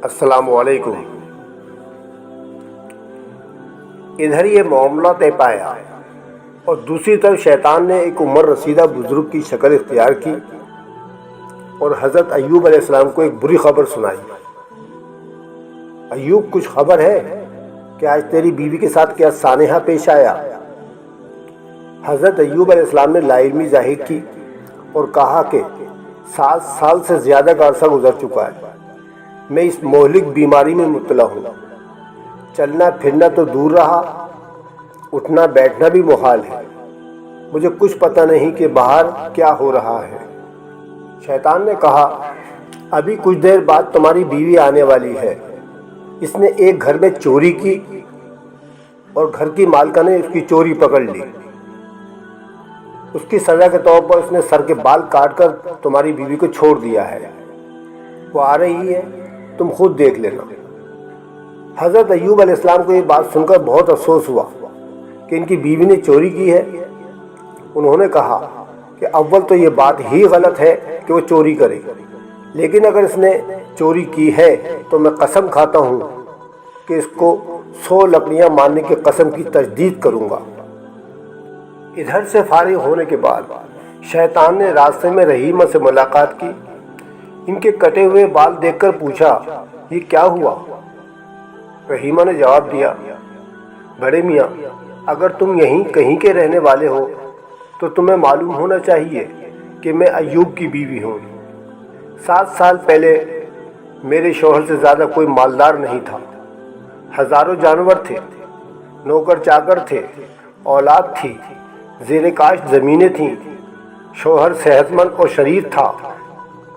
السلام علیکم۔ ادھر یہ معاملہ طے پایا اور دوسری طرف شیطان نے ایک عمر رسیدہ بزرگ کی شکل اختیار کی اور حضرت ایوب علیہ السلام کو ایک بری خبر سنائی۔ ایوب، کچھ خبر ہے کہ آج تیری بیوی کے ساتھ کیا سانحہ پیش آیا؟ حضرت ایوب علیہ السلام نے لا علمی ظاہر کی اور کہا کہ 7 سال سے زیادہ کا عرصہ گزر چکا ہے، میں اس مہلک بیماری میں مبتلا ہوں۔ چلنا پھرنا تو دور رہا، اٹھنا بیٹھنا بھی محال ہے۔ مجھے کچھ پتہ نہیں کہ باہر کیا ہو رہا ہے۔ شیطان نے کہا، ابھی کچھ دیر بعد تمہاری بیوی آنے والی ہے۔ اس نے ایک گھر میں چوری کی اور گھر کی مالکہ نے اس کی چوری پکڑ لی۔ اس کی سزا کے طور پر اس نے سر کے بال کاٹ کر تمہاری بیوی کو چھوڑ دیا ہے۔ وہ آ رہی ہے، تم خود دیکھ لینا۔ حضرت ایوب علیہ السلام کو یہ بات سن کر بہت افسوس ہوا کہ ان کی بیوی نے چوری کی ہے۔ انہوں نے کہا کہ اول تو یہ بات ہی غلط ہے کہ وہ چوری کرے، لیکن اگر اس نے چوری کی ہے تو میں قسم کھاتا ہوں کہ اس کو 100 لکڑیاں مارنے کی قسم کی تجدید کروں گا۔ ادھر سے فارغ ہونے کے بعد شیطان نے راستے میں رحیمہ سے ملاقات کی۔ ان کے کٹے ہوئے بال دیکھ کر پوچھا، یہ کیا ہوا؟ رحیمہ نے جواب دیا، بڑے میاں، اگر تم یہیں کہیں کے رہنے والے ہو تو تمہیں معلوم ہونا چاہیے کہ میں ایوب کی بیوی ہوں۔ 7 سال پہلے میرے شوہر سے زیادہ کوئی مالدار نہیں تھا۔ ہزاروں جانور تھے، نوکر چاکر تھے، اولاد تھی، زیر کاشت زمینیں تھیں، شوہر صحت مند اور شریف تھا۔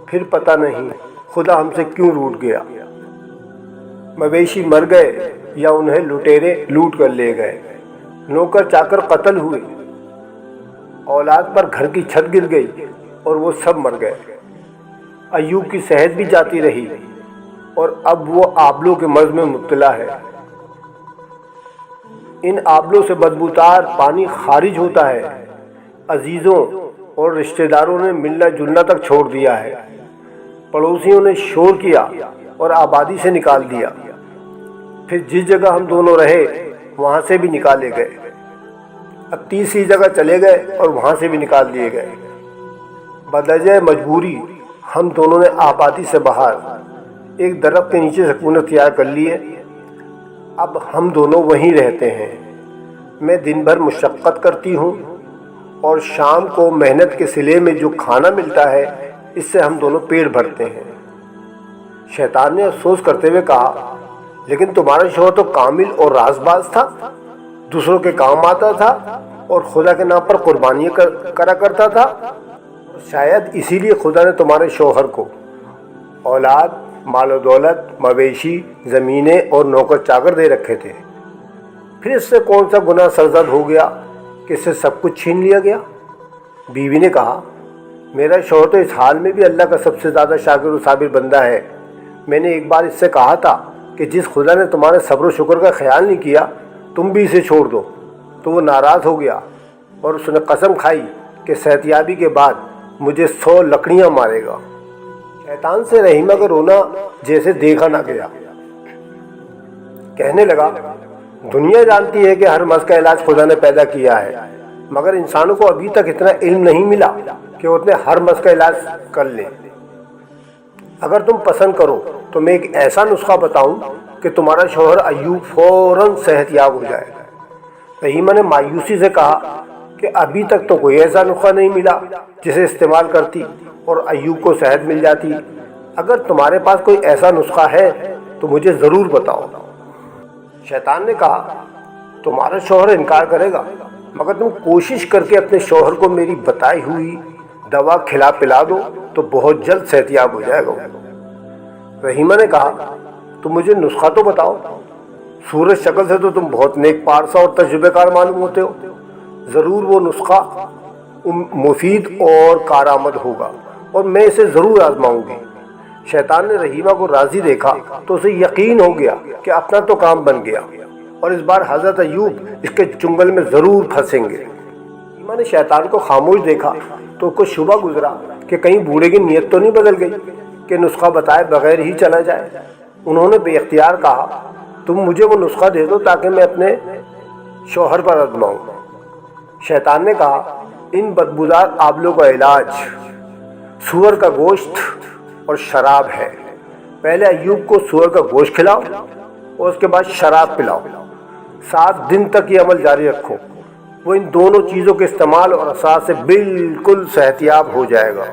پھر پتہ نہیں خدا ہم سے کیوں روٹھ گیا۔ مویشی مر گئے یا انہیں لٹیرے لوٹ کر لے گئے، نوکر چاکر قتل ہوئے، اولاد پر گھر کی چھت گر گئی اور وہ سب مر گئے۔ ایوب کی صحت بھی جاتی رہی اور اب وہ آبلوں کے مرض میں مبتلا ہے۔ ان آبلوں سے بدبودار پانی خارج ہوتا ہے۔ عزیزوں اور رشتہ داروں نے ملنا جلنا تک چھوڑ دیا ہے۔ پڑوسیوں نے شور کیا اور آبادی سے نکال دیا۔ پھر جس جگہ ہم دونوں رہے وہاں سے بھی نکالے گئے۔ اب تیسری جگہ چلے گئے اور وہاں سے بھی نکال دیے گئے۔ بدوجہ مجبوری ہم دونوں نے آبادی سے باہر ایک درخت کے نیچے سکون اختیار کر لی ہے۔ اب ہم دونوں وہیں رہتے ہیں۔ میں دن بھر مشقت کرتی ہوں اور شام کو محنت کے صلے میں جو کھانا ملتا ہے اس سے ہم دونوں پیٹ بھرتے ہیں۔ شیطان نے افسوس کرتے ہوئے کہا، لیکن تمہارا شوہر تو کامل اور راز باز تھا، دوسروں کے کام آتا تھا اور خدا کے نام پر قربانیاں کرا کرتا تھا۔ شاید اسی لیے خدا نے تمہارے شوہر کو اولاد، مال و دولت، مویشی، زمینیں اور نوکر چاکر دے رکھے تھے۔ پھر اس سے کون سا گناہ سرزد ہو گیا کہ اس سے سب کچھ چھین لیا گیا؟ بیوی نے کہا، میرا شوہر تو اس حال میں بھی اللہ کا سب سے زیادہ شاکر و صابر بندہ ہے۔ میں نے ایک بار اس سے کہا تھا کہ جس خدا نے تمہارے صبر و شکر کا خیال نہیں کیا تم بھی اسے چھوڑ دو، تو وہ ناراض ہو گیا اور اس نے قسم کھائی کہ صحتیابی کے بعد مجھے 100 لکڑیاں مارے گا۔ شیطان سے رحیمہ کا رونا جیسے دیکھا نہ گیا۔ کہنے لگا، دنیا جانتی ہے کہ ہر مرض کا علاج خدا نے پیدا کیا ہے، مگر انسانوں کو ابھی تک اتنا علم نہیں ملا کہ وہ اپنے ہر مرض کا علاج کر لیں۔ اگر تم پسند کرو تو میں ایک ایسا نسخہ بتاؤں کہ تمہارا شوہر ایوب فوراً صحت یاب ہو جائے۔ رحیمہ نے مایوسی سے کہا کہ ابھی تک تو کوئی ایسا نسخہ نہیں ملا جسے استعمال کرتی اور ایوب کو صحت مل جاتی۔ اگر تمہارے پاس کوئی ایسا نسخہ ہے تو مجھے ضرور بتاؤ۔ شیطان نے کہا، تمہارا شوہر انکار کرے گا، مگر تم کوشش کر کے اپنے شوہر کو میری بتائی ہوئی دوا کھلا پلا دو تو بہت جلد صحت یاب ہو جائے گا۔ رحیمہ نے کہا، تم مجھے نسخہ تو بتاؤ، صورت شکل سے تو تم بہت نیک پارسا اور تجربے کار معلوم ہوتے ہو۔ ضرور وہ نسخہ مفید اور کارآمد ہوگا اور میں اسے ضرور آزماؤں گی۔ شیطان نے رحیمہ کو راضی دیکھا تو اسے یقین ہو گیا کہ اپنا تو کام بن گیا اور اس بار حضرت ایوب اس کے چنگل میں ضرور پھنسیں گے۔ رحیمہ نے شیطان کو خاموش دیکھا تو کو شبہ گزرا کہ کہیں بوڑھے کی نیت تو نہیں بدل گئی کہ نسخہ بتائے بغیر ہی چلا جائے۔ انہوں نے بے اختیار کہا تم مجھے وہ نسخہ دے دو تاکہ میں اپنے شوہر پر آزماؤں۔ شیطان نے کہا ان بدبودار آبلوں کا علاج سور کا گوشت اور شراب ہے۔ پہلے ایوب کو سور کا گوشت کھلاؤ اور اس کے بعد شراب پلاؤ، 7 دن تک یہ عمل جاری رکھو، وہ ان دونوں چیزوں کے استعمال اور اثرات سے بالکل صحت یاب ہو جائے گا۔